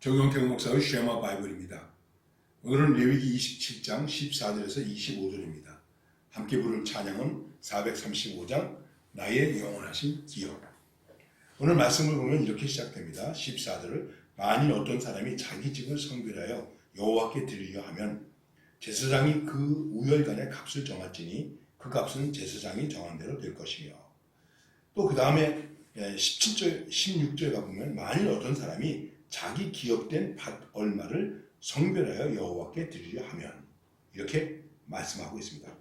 정용택 목사의 쉐마 바이블입니다. 오늘은 레위기 27장 14절에서 25절입니다. 함께 부를 찬양은 435장 나의 영원하신 기억. 오늘 말씀을 보면 이렇게 시작됩니다. 14절을 만일 어떤 사람이 자기 집을 성별하여 여호와께 드리려 하면 제사장이 그 우열간의 값을 정할지니 그 값은 제사장이 정한 대로 될 것이며, 또 그 다음에 17절 16절 가보면 만일 어떤 사람이 자기 기업된 밭 얼마를 성별하여 여호와께 드리려 하면, 이렇게 말씀하고 있습니다.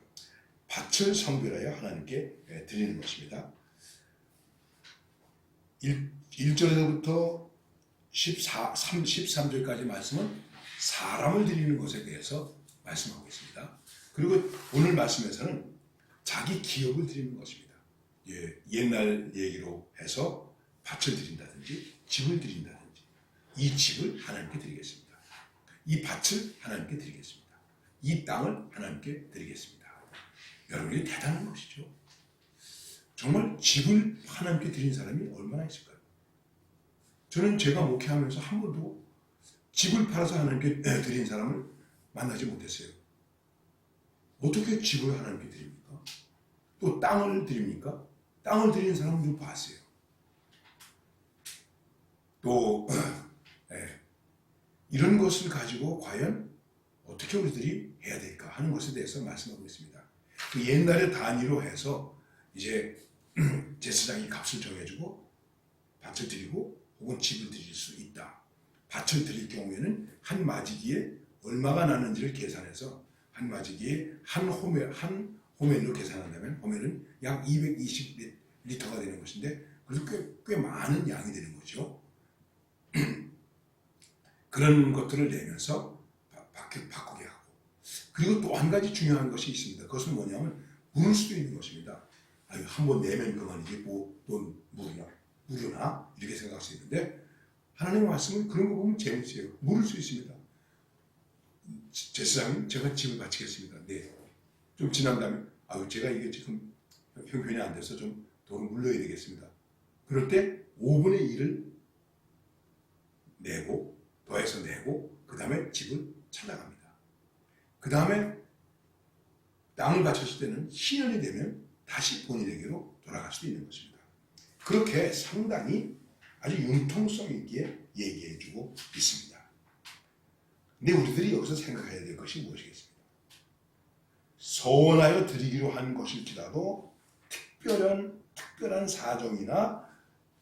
밭을 성별하여 하나님께 드리는 것입니다. 1절에서부터 13절까지 말씀은 사람을 드리는 것에 대해서 말씀하고 있습니다. 그리고 오늘 말씀에서는 자기 기업을 드리는 것입니다. 옛날 얘기로 해서 밭을 드린다든지 집을 드린다든지, 이 집을 하나님께 드리겠습니다. 이 밭을 하나님께 드리겠습니다. 이 땅을 하나님께 드리겠습니다. 여러분이 대단한 것이죠. 정말 집을 하나님께 드린 사람이 얼마나 있을까요? 저는 제가 목회하면서 한 번도 집을 팔아서 하나님께 드린 사람을 만나지 못했어요. 어떻게 집을 하나님께 드립니까? 또 땅을 드립니까? 땅을 드리는 사람은 좀 봤어요. 또 이런 것을 가지고 과연 어떻게 우리들이 해야 될까 하는 것에 대해서 말씀하고 있습니다. 그 옛날의 단위로 해서 이제 제사장이 값을 정해주고 밭을 드리고 혹은 집을 드릴 수 있다. 밭을 드릴 경우에는 한 마지기에 얼마가 나는지를 계산해서 한 마지기에 한 호멜로 계산한다면 호멜은 약 220리터가 되는 것인데, 그래서 꽤 많은 양이 되는 거죠. 그런 것들을 내면서 바꾸게 하고, 그리고 또 한 가지 중요한 것이 있습니다. 그것은 뭐냐면 물을 수도 있는 것입니다. 한번 내면 그만이지 또 물으나 이렇게 생각할 수 있는데, 하나님의 말씀은 그런 거 보면 재밌어요. 물을 수 있습니다. 제사장님, 제가 집을 바치겠습니다. 네. 좀 지난 다음에 제가 이게 지금 형편이 안 돼서 좀 돈을 물려야 되겠습니다. 그럴 때 5분의 1을 내고 더해서 내고 그 다음에 집을 찾아갑니다. 그 다음에 땅을 바쳤을 때는 신년이 되면 다시 본인에게로 돌아갈 수도 있는 것입니다. 그렇게 상당히 아주 융통성 있게 얘기해주고 있습니다. 근데 우리들이 여기서 생각해야 될 것이 무엇이겠습니까? 서원하여 드리기로 한 것일지라도 특별한 사정이나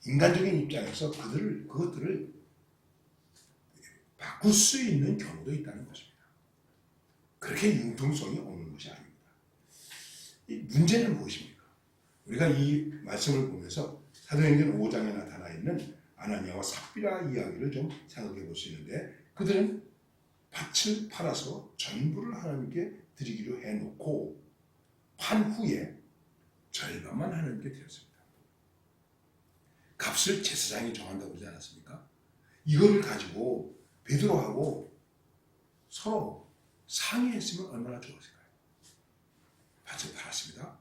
인간적인 입장에서 그것들을 바꿀 수 있는 경우도 있다는 것입니다. 그렇게 융통성이 없는 것이 아닙니다. 이 문제는 무엇입니까? 우리가 이 말씀을 보면서 사도행전 5장에 나타나 있는 아나니아와 삽비라 이야기를 좀 생각해 볼 수 있는데, 그들은 밭을 팔아서 전부를 하나님께 드리기로 해놓고 판 후에 절반만 하나님께 드렸습니다. 값을 제사장이 정한다고 그러지 않았습니까? 이거를 가지고 베드로하고 서로 상의했으면 얼마나 좋았을까요? 밭을 팔았습니다.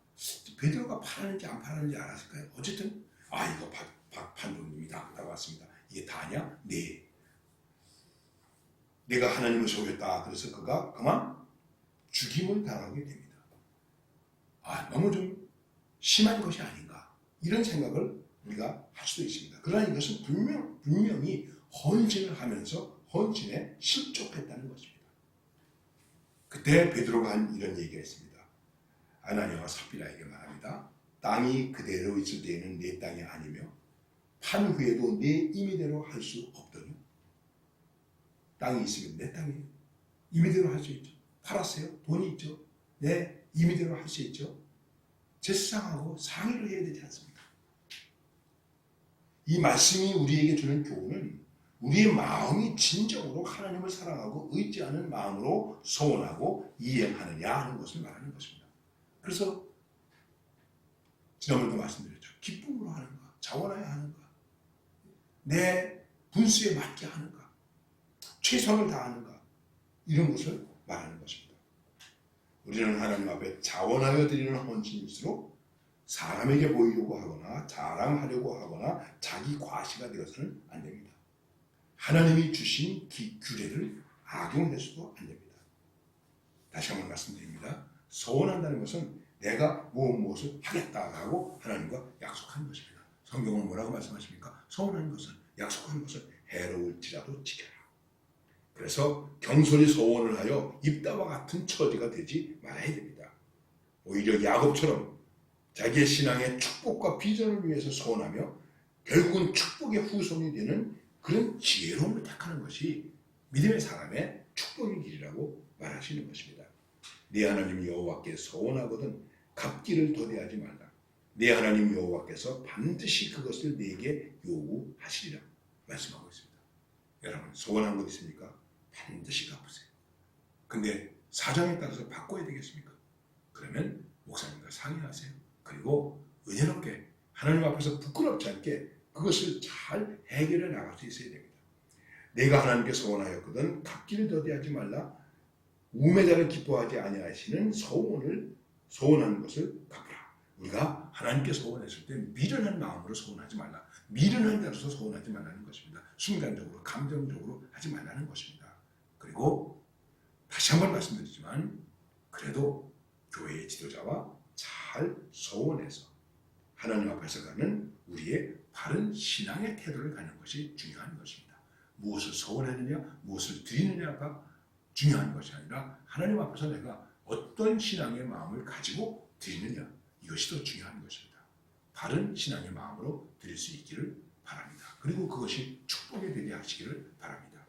베드로가 팔았는지 안 팔았는지 알았을까요? 어쨌든 이거 밭 판 돈입니다 라고 왔습니다. 이게 다냐? 네. 내가 하나님을 속였다. 그래서 그가 그만 죽임을 당하게 됩니다. 너무 좀 심한 것이 아닌가, 이런 생각을 우리가 할 수도 있습니다. 그러나 이것은 분명히 헌신을 하면서 헌신에 실족했다는 것입니다. 그때 베드로가 한 이런 얘기가 있습니다. 아나니아와 삽비라에게 말합니다. 땅이 그대로 있을 때에는 내 땅이 아니며 판 후에도 내 임의대로 할 수 없더니, 땅이 있으면 내 땅이에요. 임의대로 할 수 있죠. 팔았어요. 돈이 있죠. 네, 임의대로 할 수 있죠. 제사장하고 상의를 해야 되지 않습니까? 이 말씀이 우리에게 주는 교훈은 우리의 마음이 진정으로 하나님을 사랑하고 의지하는 마음으로 소원하고 이행하느냐 하는 것을 말하는 것입니다. 그래서 지난번에도 말씀드렸죠. 기쁨으로 하는가, 자원하여 하는가, 내 분수에 맞게 하는가, 최선을 다하는가, 이런 것을 말하는 것입니다. 우리는 하나님 앞에 자원하여 드리는 헌신일수록 사람에게 보이려고 하거나 자랑하려고 하거나 자기 과시가 되어서는 안 됩니다. 하나님이 주신 규례를 악용해서도 안 됩니다. 다시 한번 말씀드립니다. 서원한다는 것은 내가 무엇을 하겠다라고 하나님과 약속하는 것입니다. 성경은 뭐라고 말씀하십니까? 서원하는 것은, 약속하는 것은 해로울지라도 지켜라. 그래서 경솔히 서원을 하여 입다와 같은 처지가 되지 말아야 됩니다. 오히려 야곱처럼 자기의 신앙의 축복과 비전을 위해서 서원하며 결국은 축복의 후손이 되는 그런 지혜로움을 택하는 것이 믿음의 사람의 축복의 길이라고 말하시는 것입니다. 네 하나님 여호와께 서원하거든 갚기를 더디하지 말라. 네 하나님 여호와께서 반드시 그것을 네게 요구하시리라 말씀하고 있습니다. 여러분 서원한 것 있습니까? 반드시 갚으세요. 근데 사정에 따라서 바꿔야 되겠습니까? 그러면 목사님과 상의하세요. 그리고 은혜롭게 하나님 앞에서 부끄럽지 않게 그것을 잘 해결해 나갈 수 있어야 됩니다. 내가 하나님께 서원하였거든 갚기를 더디하지 말라. 우매자를 기뻐하지 아니하시는 서원하는 것을 갚으라. 우리가 하나님께 서원했을 때 미련한 마음으로 서원하지 말라. 미련한 자로서 서원하지 말라는 것입니다. 순간적으로 감정적으로 하지 말라는 것입니다. 그리고 다시 한번 말씀드리지만 그래도 교회의 지도자와 잘 서원해서 하나님 앞에서 가는 우리의 바른 신앙의 태도를 갖는 것이 중요한 것입니다. 무엇을 서원하느냐, 무엇을 드리느냐가 중요한 것이 아니라 하나님 앞에서 내가 어떤 신앙의 마음을 가지고 드리느냐, 이것이 더 중요한 것입니다. 바른 신앙의 마음으로 드릴 수 있기를 바랍니다. 그리고 그것이 축복이 되게 하시기를 바랍니다.